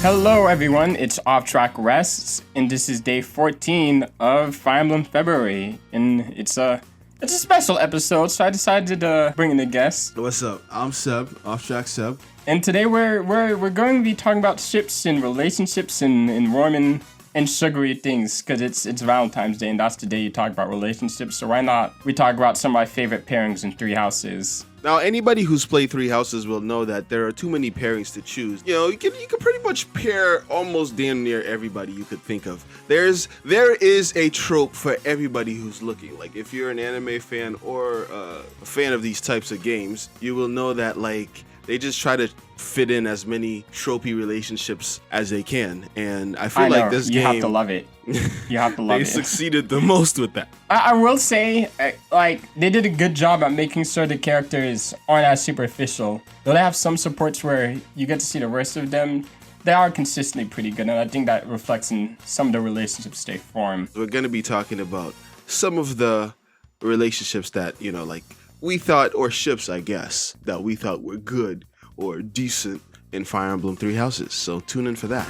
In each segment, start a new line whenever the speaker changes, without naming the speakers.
Hello everyone, it's Off-Track-Wes, and this is day 14 of Fire Emblem February, and it's a special episode, so I decided to bring in a guest.
What's up? I'm Seb, Off-Track Seb.
And today we're going to be talking about ships and relationships and warm and sugary things, because it's Valentine's Day, and that's the day you talk about relationships, so why not we talk about some of my favorite pairings in Three Houses.
Now, anybody who's played Three Houses will know that there are too many pairings to choose. You know, you can pretty much pair almost damn near everybody you could think of. There is a trope for everybody who's looking. Like, if you're an anime fan or a fan of these types of games, you will know that, like, they just try to fit in as many tropey relationships as they can. And I feel like this game...
You have to love it. You have to love
they
it.
They succeeded the most with that.
I will say, like, they did a good job at making sure the characters aren't as superficial. Though they have some supports where you get to see the worst of them, they are consistently pretty good, and I think that reflects in some of the relationships they form.
We're going to be talking about some of the relationships that, you know, like, we thought, or ships, I guess, that we thought were good or decent in Fire Emblem Three Houses. So tune in for that.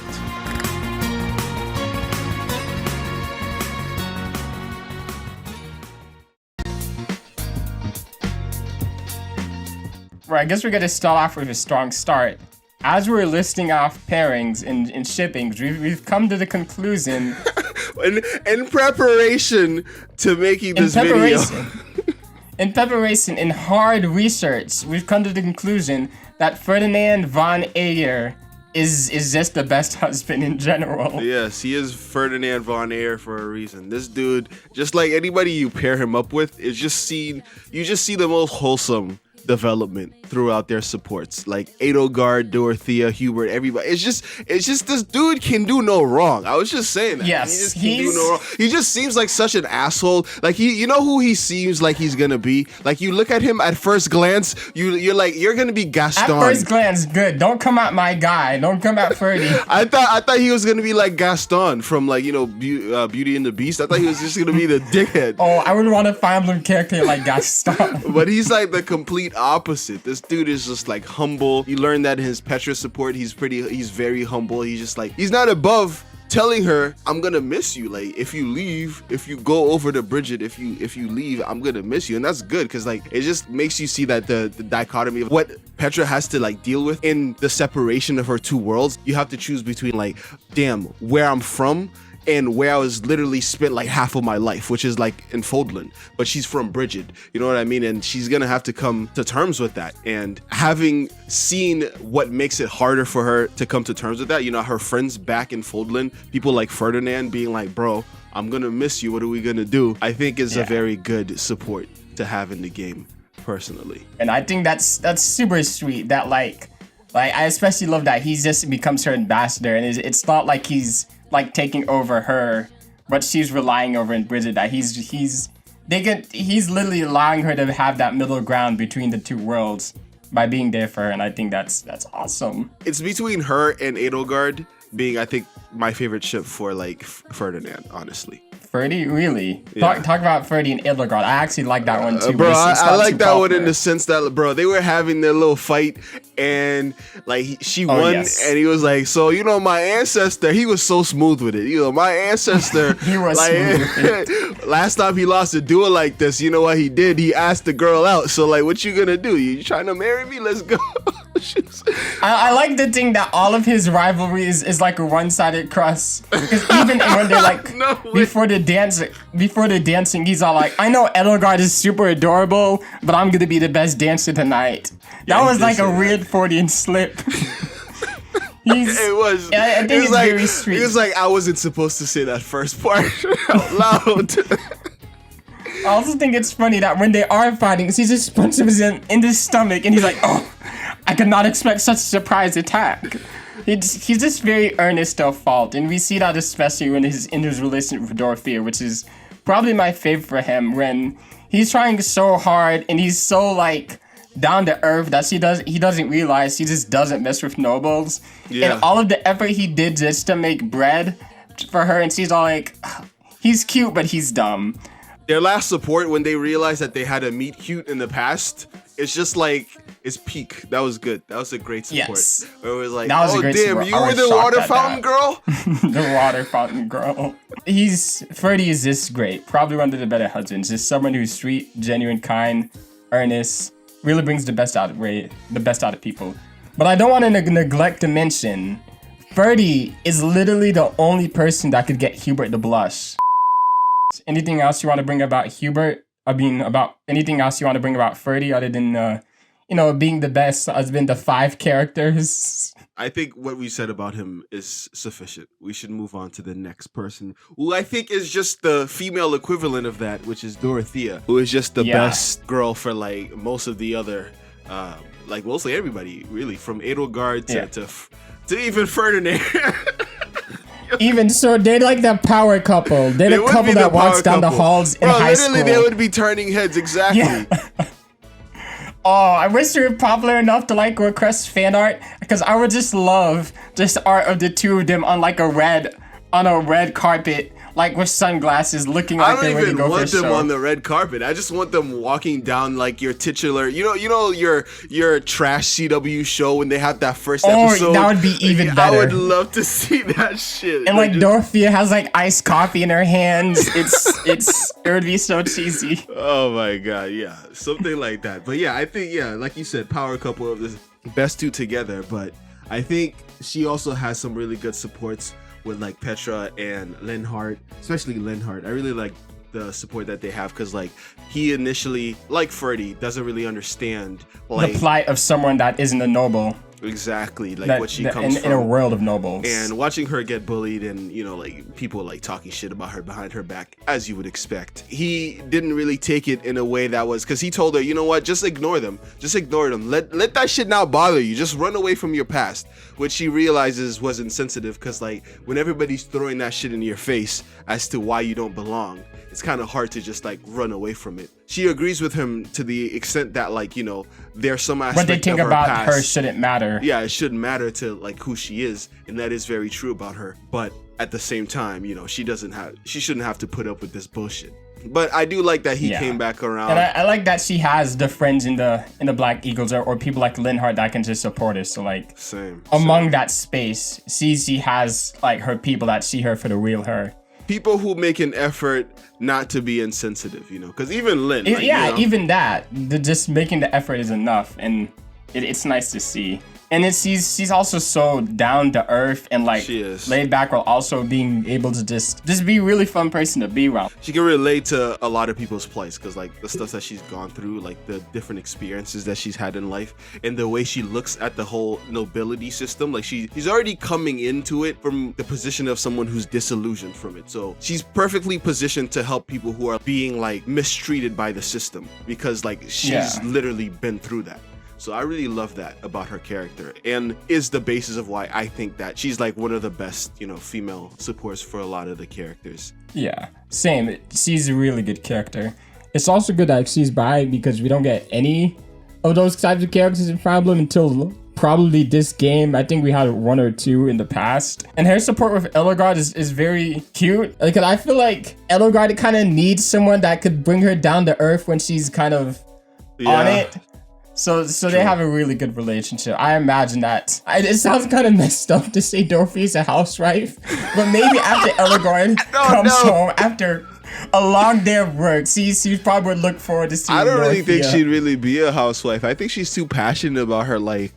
Right, I guess we're going to start off with a strong start. As we're listing off pairings and shippings, we've come to the conclusion...
in preparation to making this video...
In preparation, in hard research, we've come to the conclusion that Ferdinand von Ayer is just the best husband in general.
Yes, he is Ferdinand von Ayer for a reason. This dude, just like anybody you pair him up with, you just see the most wholesome development throughout their supports. Like Edelgard, Dorothea, Hubert, everybody. It's just this dude can do no wrong. I was just saying that.
Yes,
he just can do no wrong. He just seems like such an asshole. Like you know who he seems like he's gonna be? Like you look at him at first glance, you're like, you're gonna be Gaston.
At first glance, good. Don't come at my guy. Don't come at Ferdy.
I thought he was gonna be like Gaston from, like, you know, Beauty and the Beast. I thought he was just gonna be the dickhead.
Oh, I would want a Fire Emblem character like Gaston.
But he's like the complete opposite. This dude is just like humble. You learn that in his Petra support, he's very humble. He's just like, he's not above telling her, I'm gonna miss you. Like, if you leave, if you go over to Bridget, if you leave, I'm gonna miss you. And that's good, because like it just makes you see that the dichotomy of what Petra has to like deal with in the separation of her two worlds. You have to choose between, like, damn, where I'm from and where I was literally spent like half of my life, which is like in Fodlan, but she's from Bridget, you know what I mean? And she's gonna have to come to terms with that. And having seen what makes it harder for her to come to terms with that, you know, her friends back in Fodlan, people like Ferdinand being like, bro, I'm gonna miss you, what are we gonna do? I think is a very good support to have in the game, personally.
And I think that's super sweet, that like I especially love that he just becomes her ambassador, and it's not like he's like taking over her, but she's relying over in Bridget, that he's literally allowing her to have that middle ground between the two worlds by being there for her, and I think that's awesome.
It's between her and Edelgard being, I think, my favorite ship for like Ferdinand, honestly.
Ferdy, really?
Yeah.
Talk about Ferdy and Edelgard. I actually like that one too.
Bro, I like that one in the sense that, bro, they were having their little fight, and like she won, and he was like, so, you know, my ancestor, he was so smooth with it. You know, my ancestor,
he was like, smooth with it.
Last time he lost a duel like this, you know what he did? He asked the girl out. So like, what you gonna do? You trying to marry me? Let's go.
I like the thing that all of his rivalry is like a one-sided cross. Because even when they're like, before the dancing, he's all like, I know Edelgard is super adorable, but I'm gonna be the best dancer tonight. That was like a weird Freudian slip.
It was.
I think it's very sweet.
It was like, I wasn't supposed to say that first part out loud.
I also think it's funny that when they are fighting, he just punches him in the stomach, and he's like, oh, I could not expect such a surprise attack. He's just very earnest of fault, and we see that especially when he's in his relationship with Dorothea, which is probably my favorite for him, when he's trying so hard, and he's so, like, down to earth that he doesn't realize he just doesn't mess with nobles. Yeah. And all of the effort he did just to make bread for her, and she's all like, he's cute, but he's dumb.
Their last support, when they realized that they had a meet cute in the past, it's just like it's peak. That was good. That was a great support.
Yes.
Where it was like,
That was a
oh
great
damn,
support.
you
I
were
was
the
shocked
water
at
fountain
that.
girl.
The water fountain girl. Ferdy is just great. Probably one of the better husbands. Just someone who's sweet, genuine, kind, earnest. Really brings the best out of people. But I don't want to neglect to mention, Ferdy is literally the only person that could get Hubert to blush. Anything else you want to bring about Hubert? About anything else you want to bring about Ferdy other than, being the best husband of 5 characters?
I think what we said about him is sufficient. We should move on to the next person, who I think is just the female equivalent of that, which is Dorothea, who is just the best girl for like most of the other, like mostly everybody, really, from Edelgard to even Ferdinand.
Even so, they're like that power couple. They're the couple that walks down the halls in high school.
Literally, they would be turning heads, exactly.
Yeah. Oh, I wish they were popular enough to like request fan art, because I would just love just art of the two of them on like a red carpet, like with sunglasses, looking like they're ready to go for a show.
I don't even want them on the red carpet. I just want them walking down like your titular, your trash CW show when they had that first episode.
That would be even better.
I would love to see that shit.
And like Dorothea has like iced coffee in her hands. It would be so cheesy.
Oh my god, yeah, something like that. But yeah, I think like you said, power couple of the best two together. But I think she also has some really good supports with like Petra and Linhardt, especially Linhardt. I really like the support that they have, because like he initially, like Ferdy, doesn't really understand like
the plight of someone that isn't a noble.
Exactly, like what she comes from
in a world of nobles.
And watching her get bullied and, like people like talking shit about her behind her back, as you would expect. He didn't really take it in a way that was, because he told her, you know what, just ignore them. Just ignore them. Let that shit not bother you. Just run away from your past. Which she realizes was insensitive, because like when everybody's throwing that shit in your face as to why you don't belong, it's kind of hard to just like run away from it. She agrees with him to the extent that like, there's some aspect
what they think
of
about
her past.
Her shouldn't matter.
Yeah, it shouldn't matter to like who she is, and that is very true about her. But at the same time, she shouldn't have to put up with this bullshit. But I do like that he came back around.
And I like that she has the friends in the Black Eagles or people like Linhardt that can just support her. So like among that space, she has like her people that see her for the real her.
People who make an effort not to be insensitive, because even Lynn.
Even that, just making the effort is enough, and it's nice to see. And she's also so down to earth and like laid back, while also being able to just be a really fun person to be around.
She can relate to a lot of people's plights, because like the stuff that she's gone through, like the different experiences that she's had in life, and the way she looks at the whole nobility system. Like she's already coming into it from the position of someone who's disillusioned from it. So she's perfectly positioned to help people who are being like mistreated by the system, because like she's literally been through that. So I really love that about her character, and is the basis of why I think that she's like one of the best, female supports for a lot of the characters.
Yeah, same. She's a really good character. It's also good that she's by, because we don't get any of those types of characters in Fire Emblem until probably this game. I think we had 1 or 2 in the past. And her support with Edelgard is very cute. Because I feel like Edelgard kind of needs someone that could bring her down to earth when she's kind of on it. So they have a really good relationship. I imagine that. It sounds kind of messed up to say Dorothy's a housewife, but maybe after Edelgard comes home after a long day of work, she probably would look forward to seeing
Dorothea. I don't
really
think she'd really be a housewife. I think she's too passionate about her like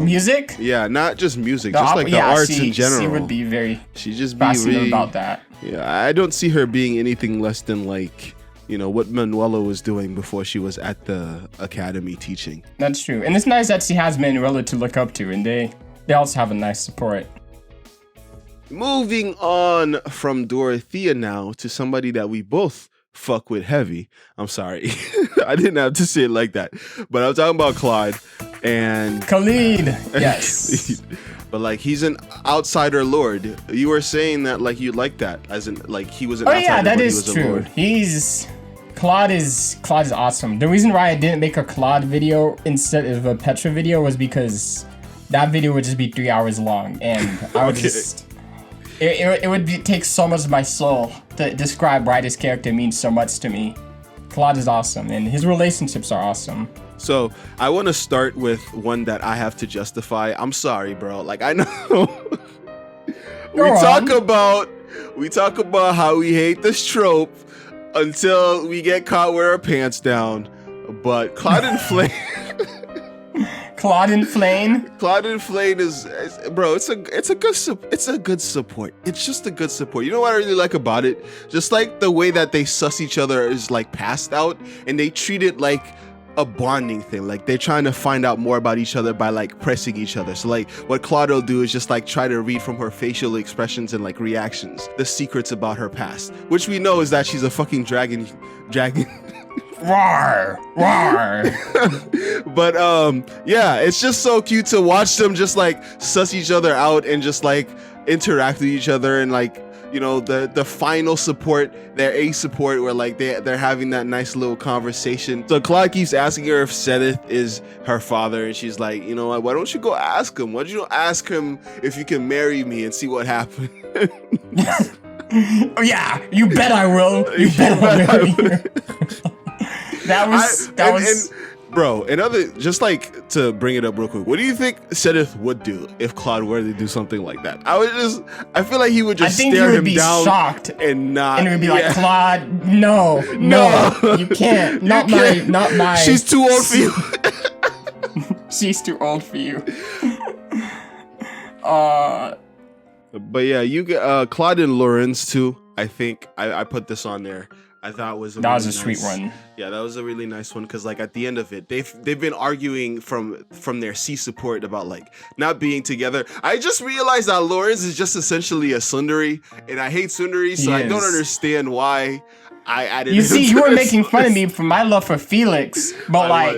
music.
Yeah, not just music, just like the arts in general.
She would be very
passionate
really, about that.
Yeah, I don't see her being anything less than like, what Manuela was doing before she was at the academy teaching.
That's true. And it's nice that she has Manuela to look up to, and they also have a nice support.
Moving on from Dorothea now to somebody that we both fuck with heavy. I'm sorry. I didn't have to say it like that. But I'm talking about Claude and...
Khalid. Yes.
But like he's an outsider lord. You were saying that like you like that, as in like he was an outsider.
Oh yeah, that is
true.
Lord. Claude is awesome. The reason why I didn't make a Claude video instead of a Petra video was because that video would just be 3 hours long, and I would it would take so much of my soul to describe why this character means so much to me. Claude is awesome, and his relationships are awesome.
So I want to start with one that I have to justify. I'm sorry, bro. Like, I know we talk about how we hate this trope until we get caught with our pants down. But Claude and Flame.
Claude and Flame.
Claude and Flame is bro. It's a good support. It's just a good support. You know what I really like about it? Just like the way that they suss each other is like passed out, and they treat it like a bonding thing. Like they're trying to find out more about each other by like pressing each other. So like what Claude will do is just like try to read from her facial expressions and like reactions the secrets about her past, which we know is that she's a fucking dragon.
Rawr, rawr.
But yeah, it's just so cute to watch them just like suss each other out and just like interact with each other, and like, you know, the final support, their A support, where like they're having that nice little conversation. So Claude keeps asking her if Sedith is her father, and she's like, you know what, why don't you go ask him? Why don't you ask him if you can marry me and see what happens?
Oh yeah, you bet I will. You bet I'll marry you. That was
bro, just like to bring it up real quick, what do you think Sedith would do if Claude were to do something like that? I feel like he would just stare him down,
shocked
and not,
and it would be like, Claude, no, you can't, not my.
She's too old for you.
She's too old for you.
But yeah, you get Claude and Lawrence too. I think I put this on there. I thought was
that was a sweet one.
Yeah, that was a really nice one, because like at the end of it, they've been arguing from their C support about like not being together. I just realized that Lawrence is just essentially a tsundere, and I hate tsunderes, so I don't understand why I added.
You see, you were making fun of me for my love for Felix, but
I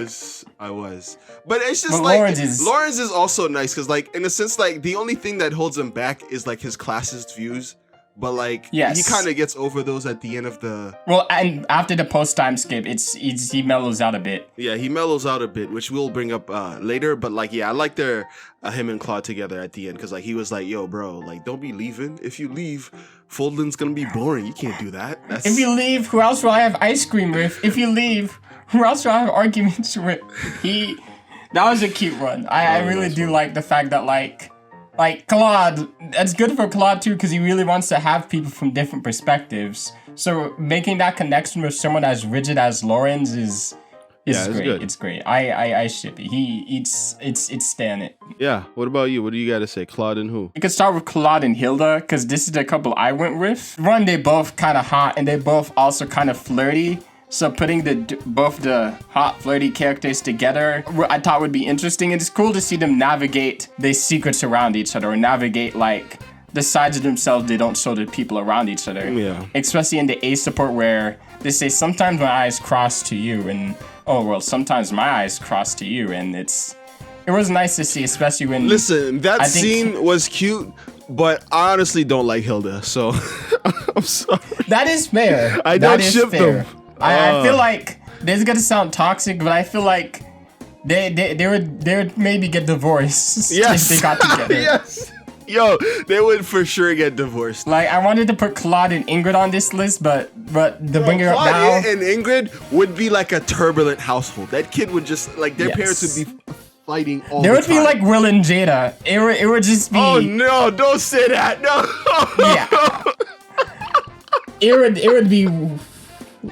was. But it's just like Lawrence is also nice, because like in a sense, like the only thing that holds him back is like his classist views. But like, he kind of gets over those at the end of the.
Well, and after the post-time skip, he mellows out a bit.
Yeah, he mellows out a bit, which we'll bring up later. But like, yeah, I like their him and Claude together at the end, because like he was like, "Yo, bro, like don't be leaving. If you leave, Foldland's gonna be boring. You can't do that.
If you leave, who else will I have ice cream with? If you leave, who else will I have arguments with?" That was a cute one. I really do like the fact that like Claude, that's good for Claude too, because he really wants to have people from different perspectives. So making that connection with someone as rigid as Lawrence is great.
Good.
It's great. I ship it. It's stan it.
Yeah. What about you? What do you got to say? Claude and who?
You could start with Claude and Hilda, because this is the couple I went with. One, they both kind of hot, and they both also kind of flirty. So putting both the hot, flirty characters together, I thought would be interesting. And it's cool to see them navigate the secrets around each other, or navigate like the sides of themselves they don't show to people around each other.
Yeah.
Especially in the A support, where they say, sometimes my eyes cross to you, and sometimes my eyes cross to you, and it was nice to see, especially when.
Listen, that scene was cute, but I honestly don't like Hilda, so I'm sorry.
That is fair.
I don't ship them.
I feel like this is gonna sound toxic, but I feel like they would maybe get divorced if they got together.
Yes. Yo, they would for sure get divorced.
Like, I wanted to put Claude and Ingrid on this list, but to bring her up now,
Claudia and Ingrid would be like a turbulent household. That kid would just like their parents would be fighting all the time.
There would be like Will and Jada. It would just be.
Oh no! Don't say that. No.
Yeah. It would be.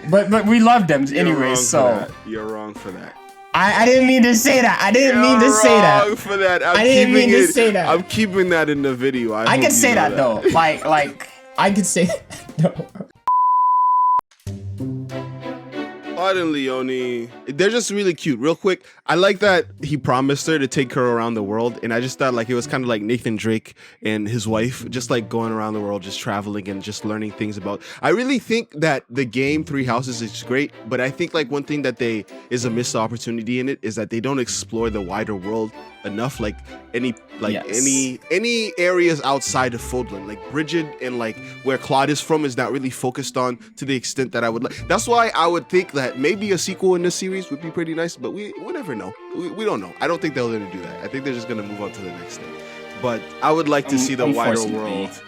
But we love them anyway, so.
You're wrong for that.
I didn't mean to say that. I didn't mean to say that.
You're wrong for that.
I didn't mean to say that.
I'm keeping that in the video.
I can say that though. Like I could say that. No.
Claude and Leonie, they're just really cute. Real quick, I like that he promised her to take her around the world, and I just thought like it was kind of like Nathan Drake and his wife, just like going around the world, just traveling and just learning things about. I really think that the game Three Houses is great, but I think like one thing that is a missed opportunity in it is that they don't explore the wider world enough, like any areas outside of Fodlan, like Bridget and like where Claude is from is not really focused on to the extent that I would like. That's why I would think that maybe a sequel in this series would be pretty nice, but we never know. We don't know. I don't think they're going to do that. I think they're just going to move on to the next thing. But I would like to see the wider world.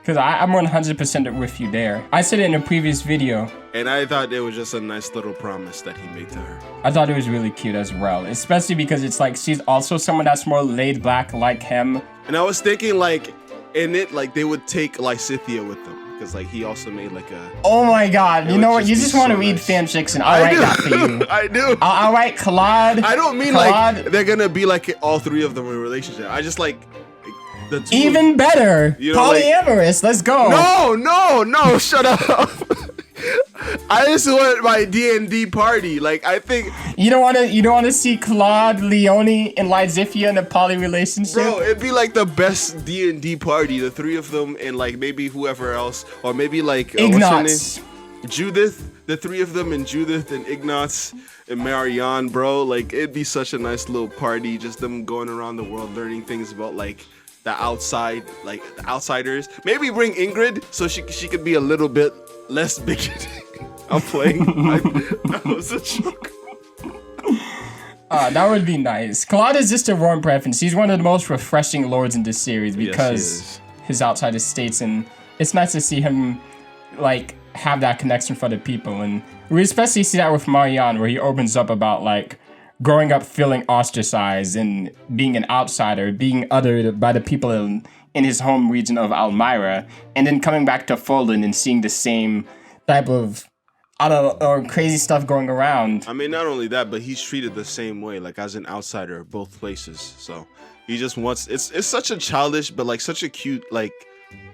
Because I'm 100% with you there. I said it in a previous video.
And I thought it was just a nice little promise that he made to her.
I thought it was really cute as well. Especially because it's like she's also someone that's more laid back like him.
And I was thinking like in it, like they would take like Scythia with them. Because like he also made like a...
Oh my god, you know what? You just want to read
nice.
fanfiction. I'll write that for you.
I do.
I'll write Claude.
I don't mean
Claude.
like they're gonna be like all three of them in a relationship. I just like the two.
Even better.
You know,
polyamorous. Let's go.
No, shut up. I just want my D&D party. Like I think
you don't want to see Claude, Leonie, and Lizifia in a poly relationship.
bro, it'd be like the best D&D party, the three of them and like maybe whoever else, or maybe like
Ignatz.
what's her name? Judith, the three of them and Judith and Ignatz and Marianne, bro. Like it'd be such a nice little party, just them going around the world learning things about like the outside, like the outsiders. Maybe bring Ingrid so she could be a little bit less bigoted. I'm playing. That was a joke.
That would be nice. Claude is just a warm preference. He's one of the most refreshing lords in this series because his outside estates, and it's nice to see him like have that connection for the people. And we especially see that with Marianne, where he opens up about like growing up feeling ostracized and being an outsider, being othered by the people in his home region of Almyra, and then coming back to Fulton and seeing the same type of crazy stuff going around.
I mean, not only that, but he's treated the same way, like as an outsider of both places. So he just wants, it's such a childish, but like such a cute, like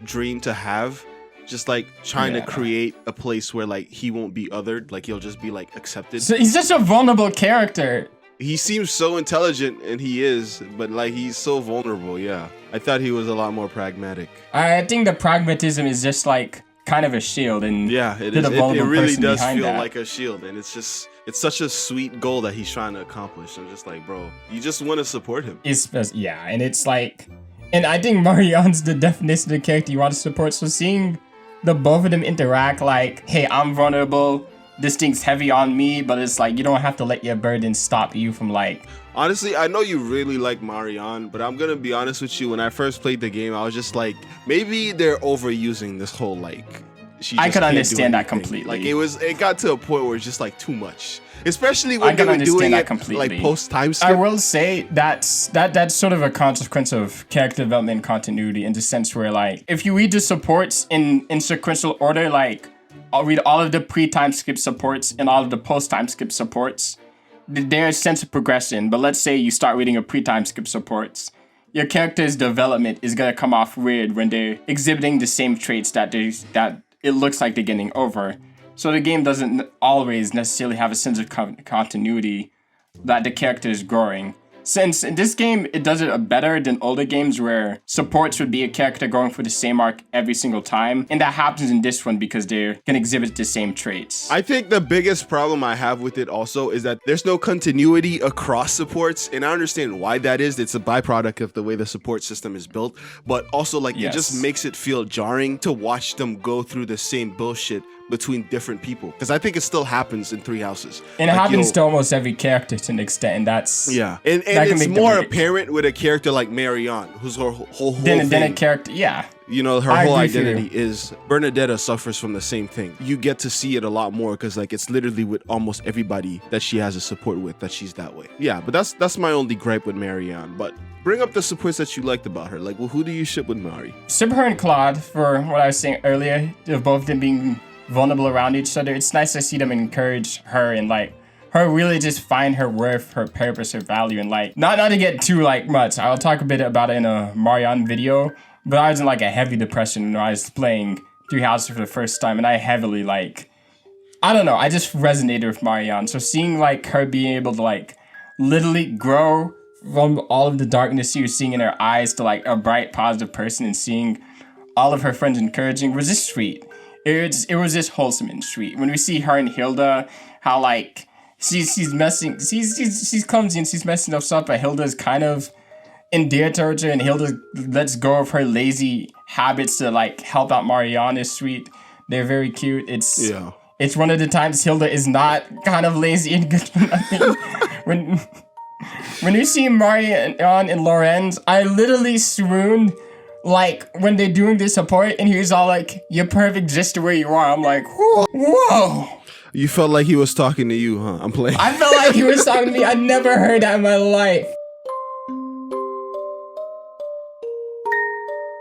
dream to have. Just like trying to create a place where like he won't be othered, like he'll just be like accepted.
So he's just a vulnerable character.
He seems so intelligent, and he is, but like he's so vulnerable. Yeah, I thought he was a lot more pragmatic.
I think the pragmatism is just like kind of a shield, and
yeah, it is. It really does feel like a shield, and it's such a sweet goal that he's trying to accomplish. I'm just like, bro, you just want to support him.
And it's like, and I think Marianne's the definition of the character you want to support. So seeing the both of them interact, like, hey, I'm vulnerable, this thing's heavy on me, but it's like you don't have to let your burden stop you from like.
Honestly, I know you really like Marianne, but I'm gonna be honest with you. When I first played the game, I was just like, maybe they're overusing this whole like.
I could understand that completely.
Like it got to a point where it's just like too much, especially when they were doing it like post time skip.
I will say that's sort of a consequence of character development and continuity, in the sense where like if you read the supports in sequential order, like I'll read all of the pre-time skip supports and all of the post-time skip supports. There's a sense of progression, but let's say you start reading a pre-time skip supports. Your character's development is gonna come off weird when they're exhibiting the same traits that it looks like they're getting over. So the game doesn't always necessarily have a sense of continuity that the character is growing. Since in this game, it does it better than older games where supports would be a character going for the same arc every single time. And that happens in this one because they can exhibit the same traits.
I think the biggest problem I have with it also is that there's no continuity across supports. And I understand why that is. It's a byproduct of the way the support system is built. But also like it just makes it feel jarring to watch them go through the same bullshit between different people, because I think it still happens in Three Houses.
And it happens to almost every character to an extent, and that's
and it's more apparent with a character like Marianne, whose her whole thing.
Then a character,
you know, her whole identity is Bernadetta suffers from the same thing. You get to see it a lot more because like it's literally with almost everybody that she has a support with that she's that way. Yeah, but that's my only gripe with Marianne. But bring up the supports that you liked about her. Like, well, who do you ship with Mari?
Ship her and Claude, for what I was saying earlier, of both of them being vulnerable around each other. It's nice to see them encourage her and like her really just find her worth, her purpose, her value, and like not to get too like much. I'll talk a bit about it in a Marianne video, but I was in like a heavy depression when I was playing Three Houses for the first time, and I heavily like, I don't know, I just resonated with Marianne. So seeing like her being able to like literally grow from all of the darkness she was seeing in her eyes to like a bright, positive person, and seeing all of her friends encouraging was just sweet. It was just wholesome and sweet. When we see her and Hilda, how like she's clumsy and she's messing up stuff, but Hilda's kind of endeared towards her, and Hilda lets go of her lazy habits to like help out Marianne is sweet. They're very cute. It's one of the times Hilda is not kind of lazy and good for nothing. When you see Marianne and Lorenz, I literally swooned like when they're doing the support and he's all like, "You're perfect just the way you are." I'm like, whoa.
You felt like he was talking to you, huh? I'm playing.
I felt like he was talking to me. I never heard that in my life.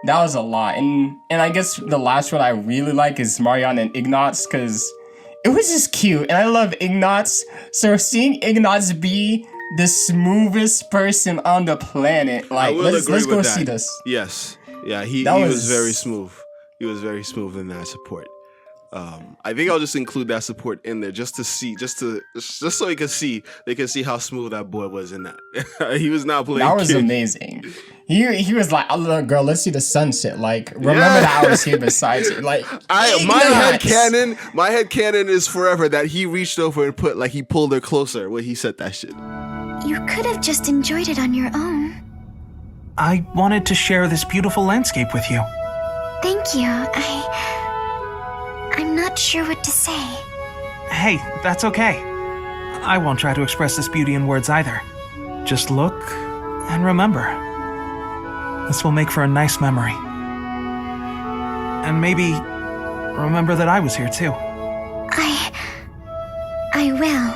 That was a lot. And I guess the last one I really like is Marianne and Ignatz, because it was just cute. And I love Ignatz. So seeing Ignatz be the smoothest person on the planet, like, let's go see this.
Yes. Yeah, he was very smooth. He was very smooth in that support. I think I'll just include that support in there just so they can see how smooth that boy was in that. He was not playing.
That was amazing. He was like, "Oh, look, girl, let's see the sunset. Like, remember that I was here beside you." Like,
my head canon is forever that he reached over and he pulled her closer when he said that shit.
You could have just enjoyed it on your own.
I wanted to share this beautiful landscape with you.
Thank you. I'm not sure what to say.
Hey, that's okay. I won't try to express this beauty in words either. Just look and remember. This will make for a nice memory. And maybe remember that I was here too.
I will.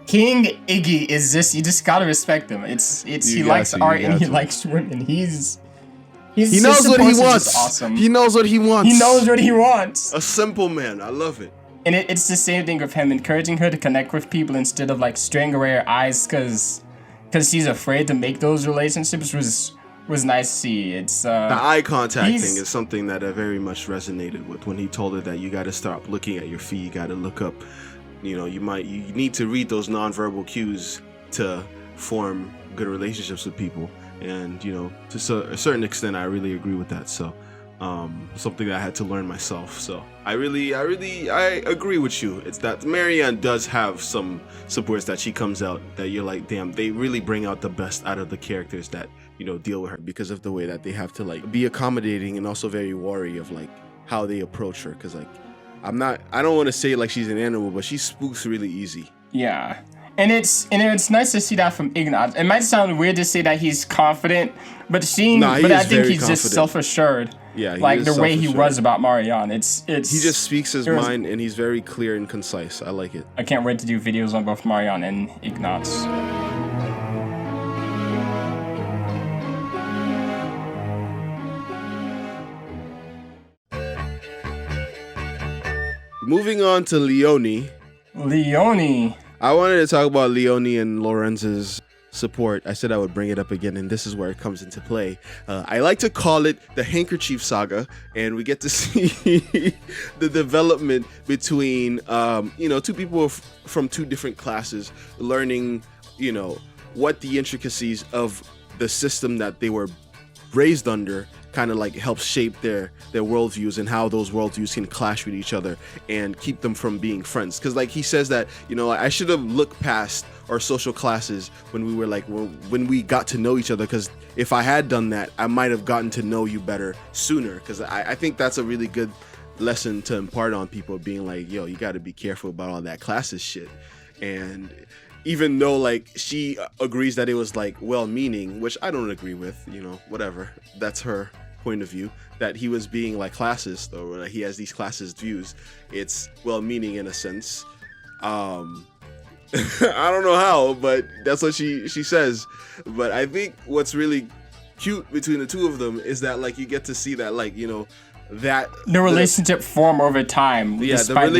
King Iggy is just, you just gotta respect him. He likes art and he likes women. He knows what he wants. Awesome.
He knows what he wants.
He knows what he wants.
A simple man. I love it.
And it's the same thing with him, encouraging her to connect with people instead of like straying away her eyes because she's afraid to make those relationships was nice to see. It's
the eye contact thing is something that I very much resonated with when he told her that you got to stop looking at your feet. You got to look up. You need to read those nonverbal cues to form good relationships with people. And to a certain extent, I really agree with that. So, something that I had to learn myself. So, I agree with you. It's that Marianne does have some supports that she comes out that you're like, damn, they really bring out the best out of the characters that deal with her because of the way that they have to like be accommodating and also very wary of like how they approach her. Because like, I don't want to say like she's an animal, but she spooks really easy.
Yeah. And it's nice to see that from Ignatz. It might sound weird to say that he's confident, but I think he's just self-assured.
Yeah,
like the way he was about Marianne. He
just speaks his mind and he's very clear and concise. I like it.
I can't wait to do videos on both Marianne and Ignatz.
Moving on to Leonie. I wanted to talk about Leonie and Lorenz's support. I said I would bring it up again, and this is where it comes into play. I like to call it the handkerchief saga, and we get to see the development between, two people from two different classes learning, what the intricacies of the system that they were raised under kind of like helps shape their worldviews and how those worldviews can clash with each other and keep them from being friends. Because like he says that, I should have looked past our social classes when we were like, when we got to know each other, because if I had done that, I might have gotten to know you better sooner. Because I think that's a really good lesson to impart on people, being like, yo, you got to be careful about all that classes shit. And even though like she agrees that it was like well-meaning, which I don't agree with, whatever, that's her point of view, that he was being like classist, or he has these classist views. It's well-meaning in a sense. I don't know how, but that's what she says. But I think what's really cute between the two of them is that like you get to see that like that
the relationship form over time. Despite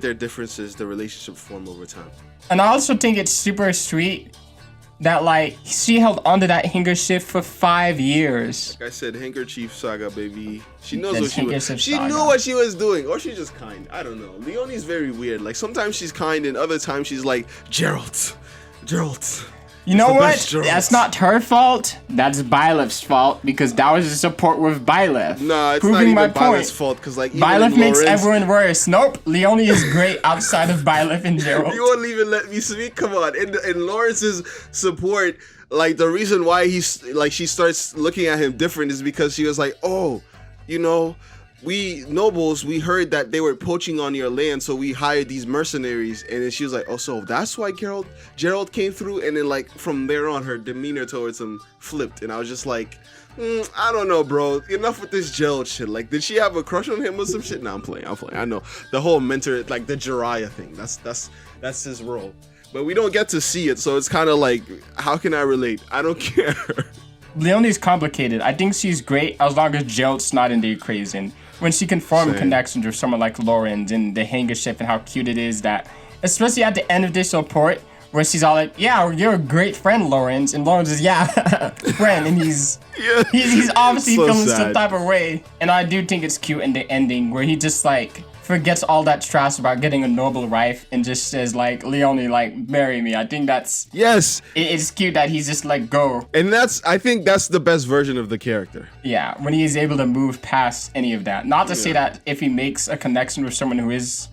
their differences, the relationship form over time.
And I also think it's super sweet that like she held onto that handkerchief for 5 years.
Like I said, handkerchief saga, baby. She knows what she was. She knew what she was doing, or she's just kind. I don't know. Leonie's very weird. Like sometimes she's kind, and other times she's like, Gerald.
You know what? That's not her fault. That's Byleth's fault, because that was a support with Byleth.
Nah, it's not even Byleth's fault, because like
Byleth makes everyone worse. Nope, Leonie is great outside of Byleth and Gerald.
You won't even let me speak. Come on. In Lawrence's support, like the reason why she starts looking at him different is because she was like, oh, we nobles, we heard that they were poaching on your land, so we hired these mercenaries. And then she was like, oh, so that's why Gerald came through. And then like from there on, her demeanor towards him flipped, and I was just like, I don't know, bro. Enough with this Gerald shit. Like, did she have a crush on him or some shit? No, I'm playing. I know the whole mentor, like the Jiraiya thing. That's his role, but we don't get to see it, so it's kind of like, how can I relate? I don't care.
Leonie's complicated. I think she's great as long as Gerald's not in the equation. When she can form connections with someone like Lawrence and the hangar ship and how cute it is that, especially at the end of this report, where she's all like, yeah, you're a great friend, Lawrence. And Lawrence is, yeah, friend. And he's obviously
So
feeling
sad.
some type of way. And I do think it's cute in the ending where he just like forgets all that stress about getting a noble wife and just says like, Leonie, like, marry me. I think that's,
Yes.
it's cute that he's just like, go.
And I think that's the best version of the character.
Yeah, when he is able to move past any of that. Not to say that if he makes a connection with someone who is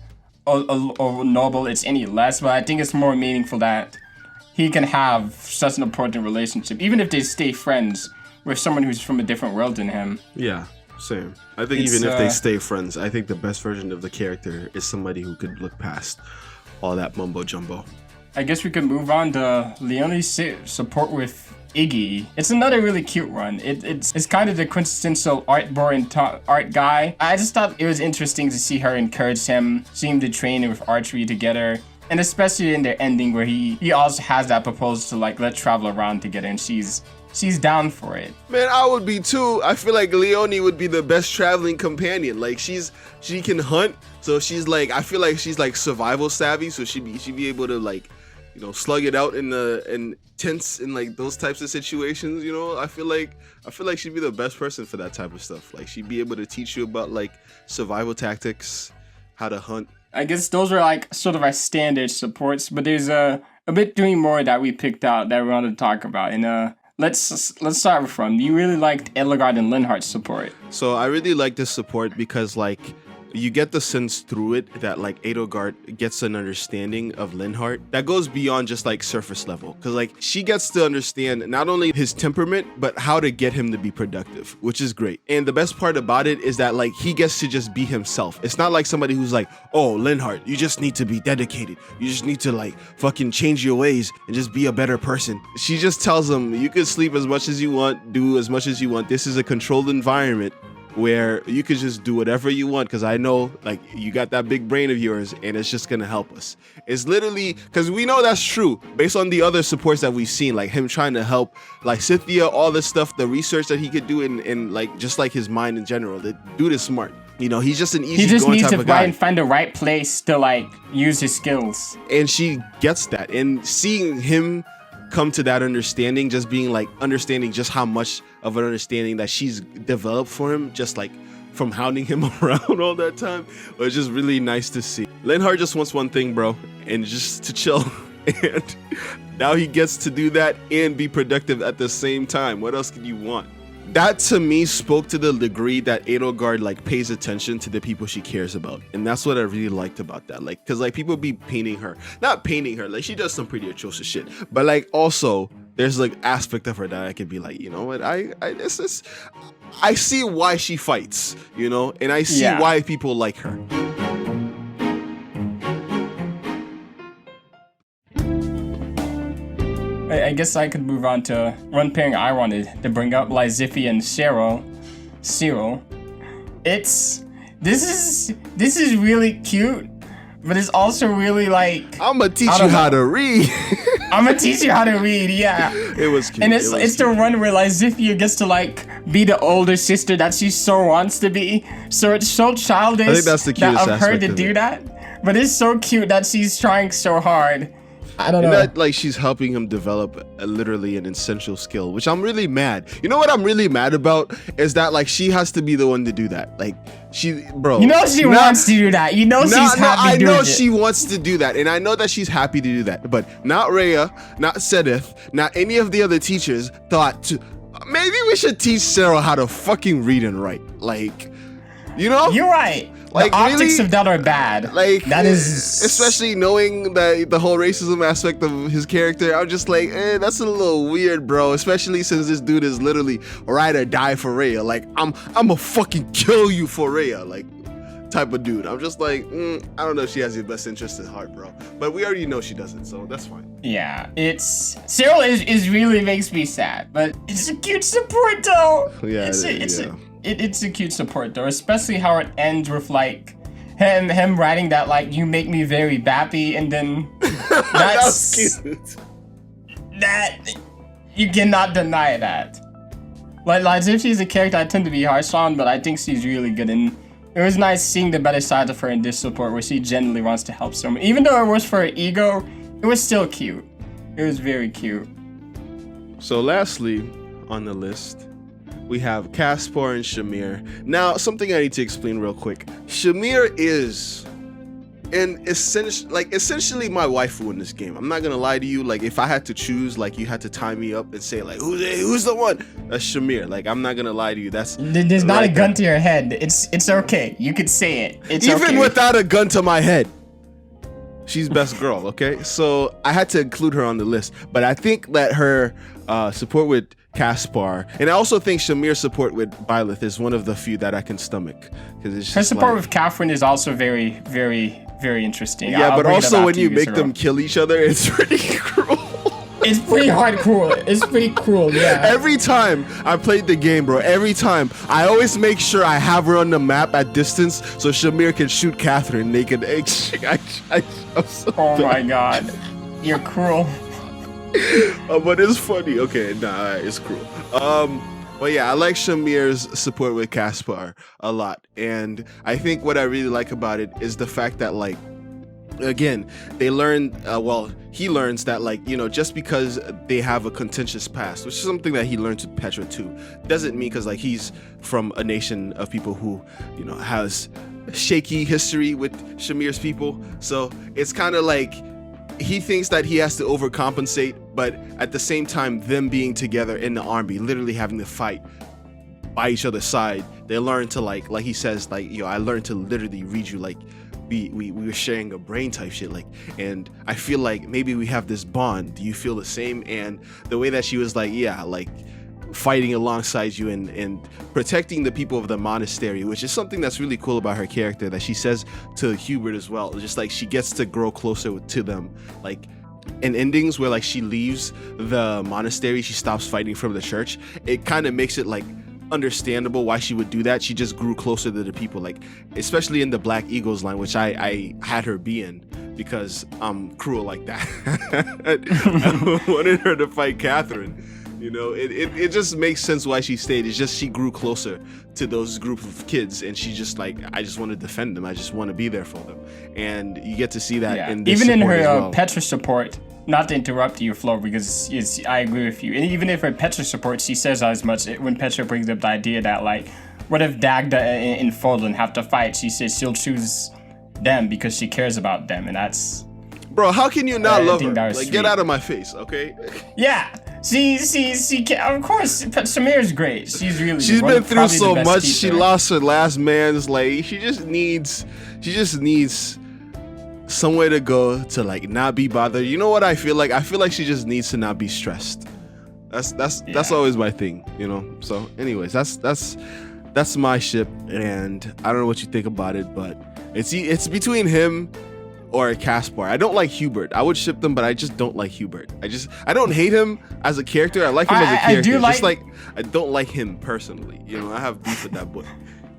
a noble, it's any less, but I think it's more meaningful that he can have such an important relationship, even if they stay friends with someone who's from a different world than him.
Yeah, same. I think
It's,
even if they stay friends, I think the best version of the character is somebody who could look past all that mumbo jumbo.
I guess we could move on to Leonie's support with Iggy. It's another really cute one. It's kind of the quintessential art guy. I just thought it was interesting to see her encourage him, see him to train with archery together, and especially in their ending where he also has that proposal to like, let's travel around together, and she's down for it.
Man, I would be too. I feel like Leonie would be the best traveling companion. Like she can hunt, so she's like, I feel like she's like survival savvy, so she'd be able to like, you know, slug it out in tents in like those types of situations. You know, I feel like she'd be the best person for that type of stuff. Like she'd be able to teach you about like survival tactics, how to hunt.
I guess those were like sort of our standard supports, but there's a bit doing more that we picked out that we wanted to talk about. And let's start from, you really liked Edelgard and Linhart's support.
So I really like this support because like you get the sense through it that like Edelgard gets an understanding of Linhart that goes beyond just like surface level, because like she gets to understand not only his temperament but how to get him to be productive, which is great. And the best part about it is that like he gets to just be himself. It's not like somebody who's like, oh, Linhart, you just need to be dedicated, you just need to like fucking change your ways and just be a better person. She just tells him, you can sleep as much as you want, do as much as you want, this is a controlled environment where you could just do whatever you want, because I know like you got that big brain of yours and it's just gonna help us. It's literally, because we know that's true based on the other supports that we've seen, like him trying to help like Scythia, all this stuff, the research that he could do, and like just like his mind in general. The dude is smart. You know, he's just an easy
He just
going
needs
type
to
of guy.
find the right place to like use his skills.
And she gets that, and seeing him come to that understanding, just being like understanding just how much of an understanding that she's developed for him, just like from hounding him around all that time, was just really nice to see. Linhart just wants one thing, bro, and just to chill. And now he gets to do that and be productive at the same time. What else could you want? That to me spoke to the degree that Edelgard like pays attention to the people she cares about, and that's what I really liked about that. Like, cause like people be not painting her, like she does some pretty atrocious shit, but like also there's like aspect of her that I could be like, you know what, I see why she fights, you know, and I see why people like her.
I guess I could move on to one pairing I wanted to bring up, Lysifi and Cyril. This is really cute, but it's also really like,
I'm gonna teach you how to read.
I'm gonna teach you how to read, yeah.
It was cute.
And it's the one where Lysifi gets to like be the older sister that she so wants to be. So it's so childish.
I think that's the cutest
of her
aspect
to
of
do
it.
that. But it's so cute that she's trying so hard. I don't know.
And that, like, she's helping him develop literally an essential skill, which I'm really mad. You know what I'm really mad about is that like she has to be the one to do that. Like bro.
You know she wants to do that. You know she's happy doing it.
I know she wants to do that, and I know that she's happy to do that. But not Rhea, not Sedith, not any of the other teachers thought to. Maybe we should teach Sarah how to fucking read and write. Like, you know?
You're right.
Like,
the optics
really?
of that are bad.
Like,
that is
especially knowing that the whole racism aspect of his character, I'm just like, that's a little weird, bro. Especially since this dude is literally ride or die for Rhea. Like, I'ma fucking kill you for Rhea, like, type of dude. I'm just like, I don't know if she has your best interest at heart, bro. But we already know she doesn't, so that's fine.
Yeah, Cyril is really makes me sad, but it's a cute support though.
Yeah,
It's a cute support though, especially how it ends with like him writing that like you make me very bappy, and then that's
cute.
That you cannot deny that. Like if she's a character I tend to be harsh on, but I think she's really good, and it was nice seeing the better side of her in this support where she genuinely wants to help someone. Even though it was for her ego, it was still cute. It was very cute.
So lastly on the list, we have Kaspar and Shamir. Now, something I need to explain real quick. Shamir is essentially my waifu in this game. I'm not gonna lie to you. Like, if I had to choose, like, you had to tie me up and say, like, who's the one? That's Shamir. Like, I'm not gonna lie to you. There's
not a gun to your head. It's okay. You could say it. It's
even
okay.
without a gun to my head. She's best girl, okay? So I had to include her on the list. But I think that her support with Kaspar, and I also think Shamir's support with Byleth is one of the few that I can stomach. Because
her support with Catherine is also very, very, very interesting.
Yeah, but also when you make them kill each other, it's pretty cruel.
It's pretty hard cruel. It's pretty cruel, yeah.
Every time I played the game, bro, every time, I always make sure I have her on the map at distance so Shamir can shoot Catherine naked. I'm so
oh
bad.
my god. You're cruel.
But it's funny. Okay, nah, it's cruel. But yeah, I like Shamir's support with Kaspar a lot. And I think what I really like about it is the fact that, like, again, they learn, he learns that, like, you know, just because they have a contentious past, which is something that he learned with Petra too, doesn't mean because, like, he's from a nation of people who, you know, has shaky history with Shamir's people. So it's kind of like he thinks that he has to overcompensate, but at the same time, them being together in the army, literally having to fight by each other's side, they learn to, like he says, like, yo, I learned to literally read you like we were sharing a brain type shit, like, and I feel like maybe we have this bond. Do you feel the same? And the way that she was like, yeah, like fighting alongside you and protecting the people of the monastery, which is something that's really cool about her character, that she says to Hubert as well, just like she gets to grow closer to them. Like in endings where, like, she leaves the monastery, she stops fighting from the church, it kind of makes it like understandable why she would do that. She just grew closer to the people, like especially in the Black Eagles line, which I had her be in because I'm cruel like that. I wanted her to fight Catherine. You know, it just makes sense why she stayed. It's just she grew closer to those group of kids, and she just like, I just want to defend them. I just want to be there for them, and you get to see that in this
even in her
well.
Petra support. Not to interrupt you, Flo, because I agree with you. And even if her Petra support, she says as much when Petra brings up the idea that, like, what if Dagda and Ferdinand have to fight? She says she'll choose them because she cares about them, and that's.
Bro, how can you not love her? Like,
sweet.
Get out of my face, okay?
Yeah, she of course, Samir's great. She's
been through so much. Teacher. She lost her last man's, like, she just needs somewhere to go to, like, not be bothered. You know what I feel like? I feel like she just needs to not be stressed. That's always my thing, you know? So anyways, that's my ship, and I don't know what you think about it, but it's between him or Kaspar. I don't like Hubert. I would ship them, but I just don't like Hubert. I don't hate him as a character. I like him as a character. I don't like him personally. You know, I have beef with that boy.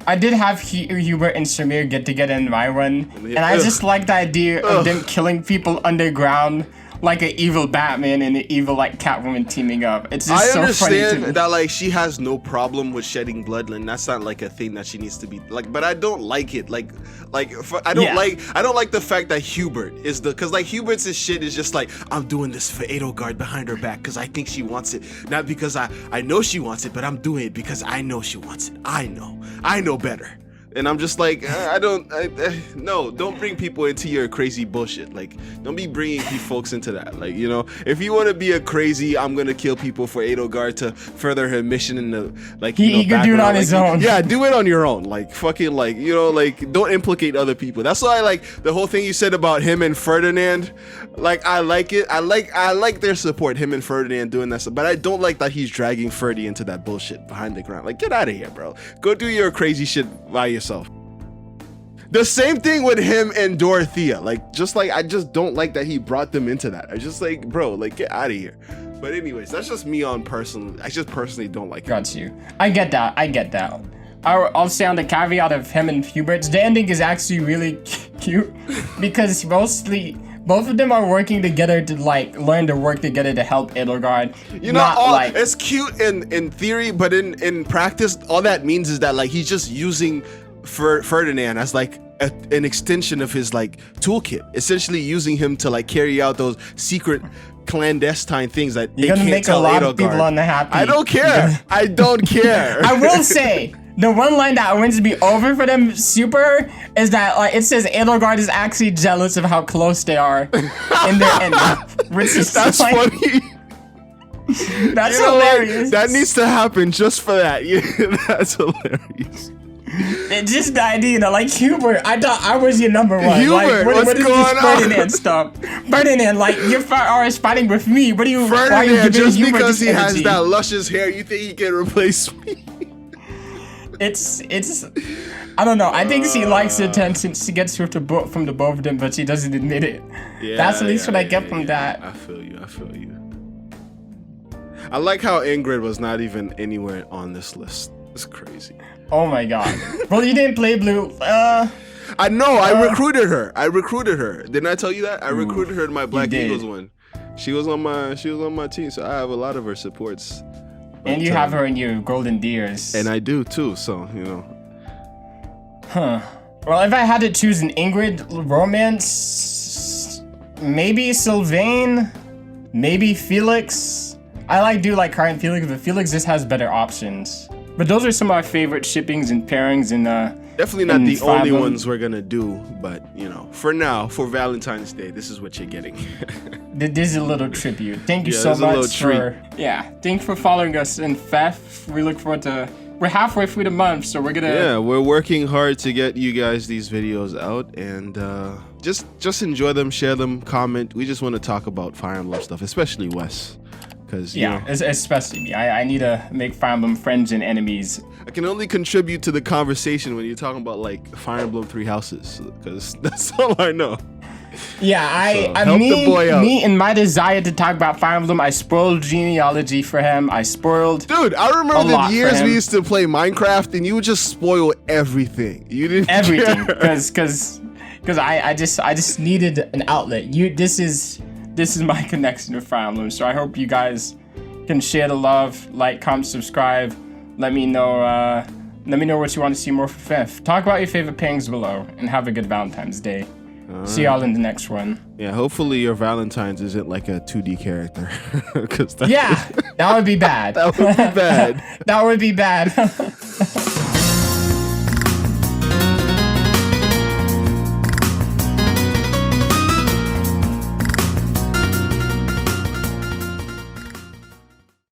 I did have Hubert and Shamir get together in my one, and I just like the idea of them killing people underground, like an evil Batman and an evil, like, Catwoman teaming up. It's just so funny to me.
I understand that, like, she has no problem with shedding blood, and that's not, like, a thing that she needs to be, like, but I don't like it. I don't like the fact that Hubert is because, like, Hubert's shit is just like, I'm doing this for Edelgard behind her back because I think she wants it, not because I know she wants it, but I'm doing it because I know she wants it. I know better. And I'm just like, no, don't bring people into your crazy bullshit. Like, don't be bringing folks into that. Like, you know, if you want to be a crazy, I'm gonna kill people for Edelgard to further her mission in the, like,
He could do it on his own.
Yeah, do it on your own. Like, fucking, like, you know, like, don't implicate other people. That's why I like the whole thing you said about him and Ferdinand. Like, I like it. I like their support, him and Ferdinand doing that stuff. But I don't like that he's dragging Ferdy into that bullshit behind the ground. Like, get out of here, bro. Go do your crazy shit by yourself. The same thing with him and Dorothea. Like, I just don't like that he brought them into that. I just like, bro, like, get out of here. But anyways, that's just me on personal. I just personally don't like it.
Got you. I get that. I'll say on the caveat of him and Hubert's, the ending is actually really cute because mostly both of them are working together to like learn to work together to help Edelgard.
You know, it's cute in theory, but in practice, all that means is that like he's just using Ferdinand as like an extension of his like toolkit, essentially using him to like carry out those secret clandestine things that
you're gonna make a lot of people unhappy.
I don't care. I don't care.
I will say the one line that wins me over for them super is that like it says Edelgard is actually jealous of how close they are in their end, which is
that's
like,
funny.
That's hilarious.
That needs to happen just for that. Yeah, that's hilarious.
It's just the idea that, like, Hubert, I thought I was your number one.
Hubert,
like,
what's
what is
going
this
on?
Ferdinand stuff? Ferdinand, like, you're always fighting with me. What are you?
Ferdinand,
why are you
just
Hubert
because he
this
has
energy?
that luscious hair, you think he can replace me?
It's. I don't know. I think she likes the attention she gets from the both of them, but she doesn't admit it.
Yeah,
that's at least what I get from that.
I feel you. I like how Ingrid was not even anywhere on this list. It's crazy.
Oh my god. Well, you didn't play blue.
I know. I recruited her. Didn't I tell you that? I recruited her in my Black
did.
Eagles one. She was on my team, so I have a lot of her supports.
And you have her in your golden deers.
And I do too. So you know.
Huh. Well, if I had to choose an Ingrid romance, maybe Sylvain, maybe Felix. I do like her and Felix, but Felix just has better options. But those are some of my favorite shippings and pairings and
definitely not the
Fire
only
Emblem.
ones we're gonna do, but you know, for now, for Valentine's Day, this is what you're getting.
This is a little tribute. Thank you
Yeah,
so
this is a little
much for thanks for following us in FEF. We look forward to. We're halfway through the month, so we're gonna.
Yeah, we're working hard to get you guys these videos out, and just enjoy them, share them, comment. We just want to talk about Fire Emblem stuff, especially Wes.
Especially me. I need to make Fire Emblem friends and enemies.
I can only contribute to the conversation when you're talking about like Fire Emblem 3 houses, because that's all I know.
Yeah,
help the boy out.
Me and my desire to talk about Fire Emblem, I spoiled genealogy for him.
Dude, I remember the years we used to play Minecraft, and you would just spoil everything. You didn't
everything
care.
because I just needed an outlet. This is my connection to Fire Emblem, so I hope you guys can share the love, like, comment, subscribe. Let me know what you want to see more for Fifth. Talk about your favorite pairings below, and have a good Valentine's Day. See y'all in the next one.
Yeah, hopefully your Valentines isn't like a 2D character.
That would be bad.
That would be bad.
That would be bad.